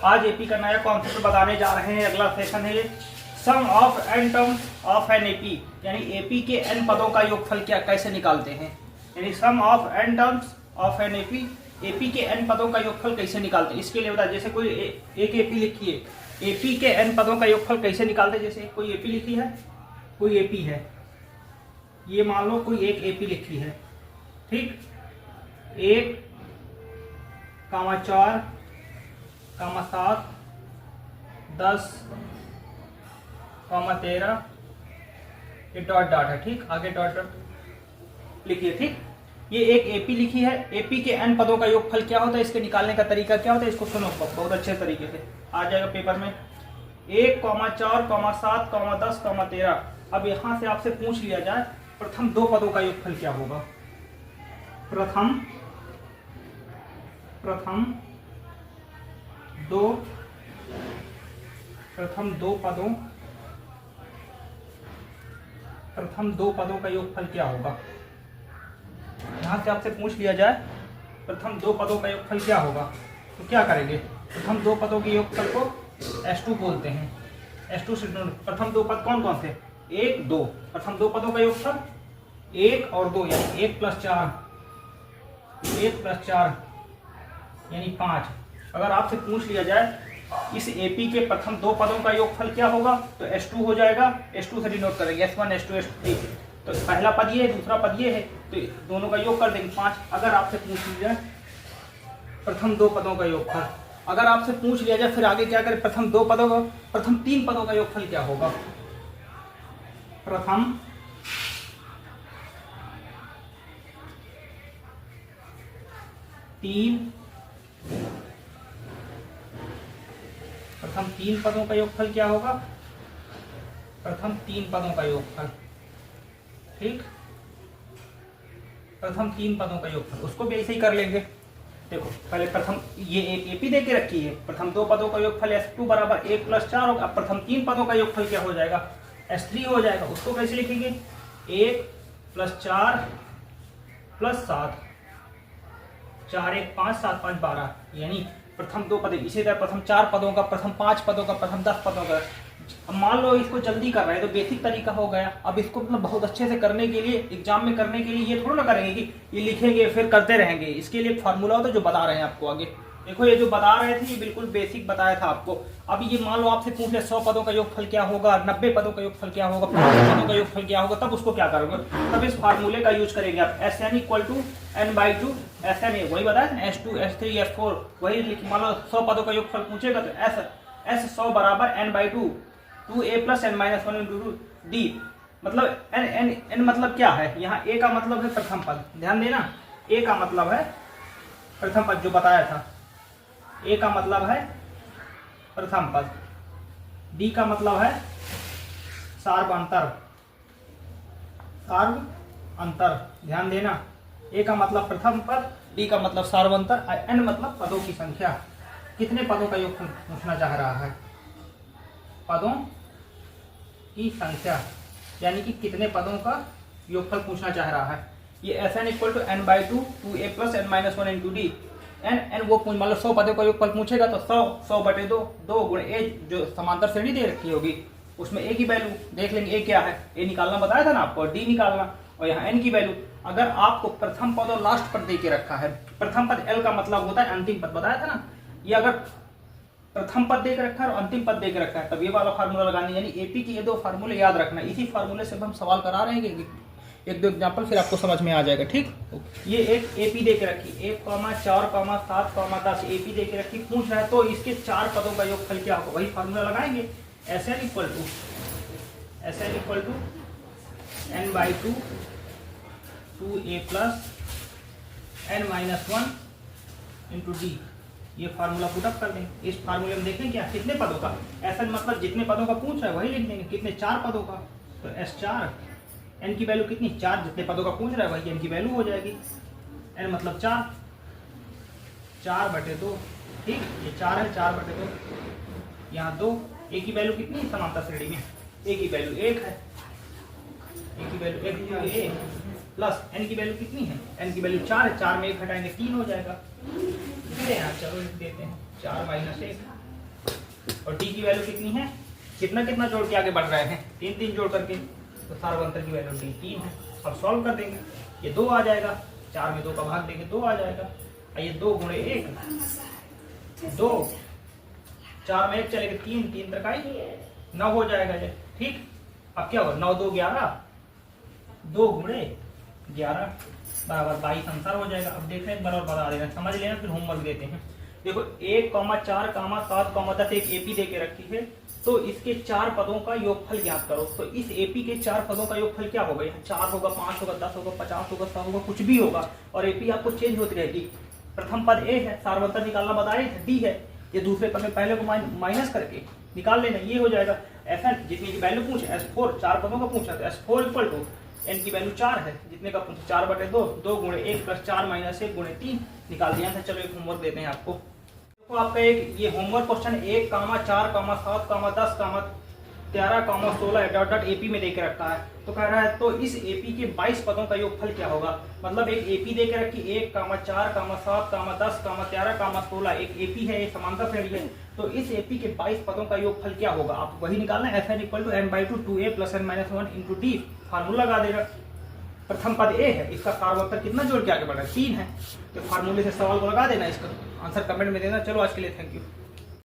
आज एपी का नया कॉन्सेप्ट बताने जा रहे हैं। अगला सेशन है sum of n term of n AP, यानी एपी के एन पदों का योगफल क्या कैसे निकालते हैं, यानी sum of n terms of n AP, AP के एन पदों का योगफल कैसे निकालते हैं। इसके लिए बता, जैसे कोई एक एपी लिखी है, एपी के एन पदों का योगफल कैसे निकालते हैं। जैसे कोई एपी लिखी है, कोई एपी है, ये मान लो कोई एक एपी लिखी है, ठीक, 1, 4, 7, 10, 13, ये डॉट डॉट है, ठीक, आगे डॉट डॉट लिखिए, ठीक। ये एक एपी लिखी है, एपी के एन पदों का योगफल क्या होता है, इसके निकालने का तरीका क्या होता है, इसको सुनो बहुत अच्छे तरीके से आ जाएगा पेपर में। 1, 4, 7, 10, 13। अब यहां से आपसे पूछ लिया जाए प्रथम दो पदों का योगफल क्या होगा। प्रथम दो पदों का योगफल क्या होगा। यहां से आपसे पूछ लिया जाए प्रथम दो पदों का योगफल क्या होगा, तो क्या करेंगे। प्रथम दो पदों के योगफल को S2 बोलते हैं। S2 से प्रथम दो पद कौन कौन थे, 1, 2। प्रथम दो पदों का योगफल 1 और 2, यानी 1 + 4 यानी 5। अगर आपसे पूछ लिया जाए इस एपी के प्रथम दो पदों का योगफल क्या होगा, तो S2 हो जाएगा। S2 से डिनोट करेंगे, S1, S2, S3। तो पहला पद ये है, दूसरा पद ये है, तो दोनों का योग कर देंगे 5। अगर आपसे पूछ लिया जाए प्रथम दो पदों का योगफल, अगर आपसे पूछ लिया जाए फिर आगे क्या करें, प्रथम तीन पदों का योगफल क्या होगा। प्रथम तीन पदों का योगफल क्या होगा, प्रथम तीन पदों का योगफल, ठीक, प्रथम तीन पदों का योगफल, उसको भी ऐसे ही कर लेंगे। देखो पहले प्रथम ये एक एपी दे के रखी है, प्रथम दो पदों का योगफल S2 बराबर 1 + 4 होगा। अब प्रथम तीन पदों का योगफल क्या हो जाएगा, S3 हो जाएगा। उसको कैसे लिखेंगे, 1 + 4 + 7, 4, 1, 5, 7, 5, 12, यानी प्रथम दो पद। इसी तरह प्रथम 4 पदों का, प्रथम 5 पदों का, प्रथम 10 पदों का। अब मान लो इसको जल्दी कर रहे हैं तो बेसिक तरीका हो गया। अब इसको मतलब बहुत अच्छे से करने के लिए, एग्जाम में करने के लिए ये थोड़ा ना करेंगे कि ये लिखेंगे फिर करते रहेंगे। इसके लिए फार्मूला होता है जो बता रहे हैं आपको आगे। देखो ये जो बता रहे थे ये बिल्कुल बेसिक बताया था आपको। अब ये मान लो आपसे पूछ ले 100 पदों का योगफल क्या होगा, 90 पदों का योगफल क्या होगा, 50 पदों का योगफल क्या होगा, तब उसको क्या करोगे, तब इस फार्मूले का यूज करेंगे आप। Sn = n/2 Sn, वही बताया था, S2, S3, S4 वही। मान लो 100 पदों का योगफल पूछेगा तो S 100 बराबर n/2 2a + n - 1 × d। मतलब n मतलब क्या है, यहाँ a का मतलब है प्रथम पद, ध्यान देना, a का मतलब है प्रथम पद जो बताया था, a का मतलब है प्रथम पद, d का मतलब है सार्वअंतर, ध्यान देना। a का मतलब प्रथम पद, d का मतलब सार्वअंतर, n मतलब पदों की संख्या। कितने पदों का योगफल पूछना चाह रहा है, पदों की संख्या, यानी कि कितने पदों का योगफल पूछना चाह रहा है। ये Sn = n/2 2a + n - 1 × d। n वो मान लो 100 पदों का योगफल पूछेगा तो 100/2 2 × a, जो समांतर श्रेणी दे रखी होगी उसमें a की वैल्यू देख लेंगे, a क्या है, a निकालना बताया था ना आपको, d निकालना, और यहाँ n की वैल्यू। अगर आपको प्रथम पद और लास्ट पद दे के रखा है, प्रथम पद L का मतलब होता है अंतिम पद, बताया था ना। ये अगर प्रथम पद देकर रखा है और अंतिम पद देकर रखा है तब ये वाला फार्मूला लगानी, यानी एपी के ये दो फार्मूले याद रखना। इसी फार्मूले से हम सवाल करा रहे हैं, एक दो एग्जांपल फिर आपको समझ में आ जाएगा, ठीक। ये एक एपी दे के रखी, 1, 4, 7, 10 एपी दे के रखी, पूछ रहा है तो इसके 4 पदों का योगफल क्या होगा, वही फार्मूला लगाएंगे। Sn = n/2 2a + n - 1 × d। ये फार्मूला पुट अप कर देंगे। इस फार्मूले में देखें क्या, कितने पदों का, ऐसा मतलब जितने पदों का पूछ रहा है वही लिख देंगे। कितने, 4 पदों का, तो S4, n की वैल्यू कितनी, 4, जितने पदों का पूछ रहा है वही n की वैल्यू हो जाएगी। n मतलब 4/2, ठीक, ये 4 है, 4/2, यहाँ 2, a की वैल्यू कितनी है समांतर श्रेणी में, a की वैल्यू 1 है, a की वैल्यू 1 a प्लस n की वैल्यू कितनी है, n की वैल्यू 4 है, 4 में 1 हटाएंगे 3 हो जाएगा। यहाँ चलो देते हैं 4 - 1 और डी की वैल्यू कितनी है, कितना कितना जोड़ के आगे बढ़ रहे हैं, 3 3 जोड़ करके, तो सार्वंतर की वैल्यू डी 3 है। अब सॉल्व कर देंगे, ये 2 आ जाएगा, 4 में 2 का भाग देंगे 2 आ जाएगा, ये 2 गुणे 1 2, 4 में 1 चलेगा 3 3 तरकाई 9 हो जाएगा ये, ठीक। अब क्या होगा, 9 2 11, 2 गुणे 11 बराबर 22 आंसर हो जाएगा। अब देख रहे हैं, बराबर बता देना, समझ लेना, फिर होमवर्क देते हैं। देखो 1, 4, 7, 10 एक एपी दे के रखी है, तो इसके 4 पदों का योगफल ज्ञात करो। तो इस एपी के 4 पदों का योगफल क्या होगा, 4 होगा, 5 होगा, 10 होगा, 50 होगा, 100 होगा, कुछ भी होगा, और एपी आपको चेंज होती रहेगी। प्रथम पद ए है, सार्वंतर निकालना बताए थे, डी है, ये दूसरे पद में पहले को माइनस करके निकाल लेना, ये हो जाएगा। Fn जितनी की वैल्यू पूछे, S4 4 पदों का पूछा, तो S4 इक्वल टू n की वैल्यू 4 है, जितने का पूछा 4/2, 2 गुणे 1 प्लस 4 माइनस 1 गुणे 3 निकाल दिया था। चलो एक होमवर्क देते हैं आपको। देखो आपका एक ये homework question 1, 4, 7, 10, 13, 16 dot dot AP में देके रखा है। तो कह रहा है तो इस एपी के 22 पदों का योगफल क्या होगा। मतलब एक एपी देके रखी 1, 4, 7, 10, 13, 16 एक एपी है, ये समांतर श्रेणी है। तो इस एपी के 22 पदों का योगफल क्या होगा, आप वही निकालना है। Fn equal to m/2 2a plus n - 1 into D, formula लगा देगा। प्रथम पद ए है, इसका सार्वत्तर कितना जोड़ के आगे बढ़ा है, 3 है, तो फार्मूले से सवाल को लगा देना, इसका आंसर कमेंट में देना। चलो आज के लिए थैंक यू।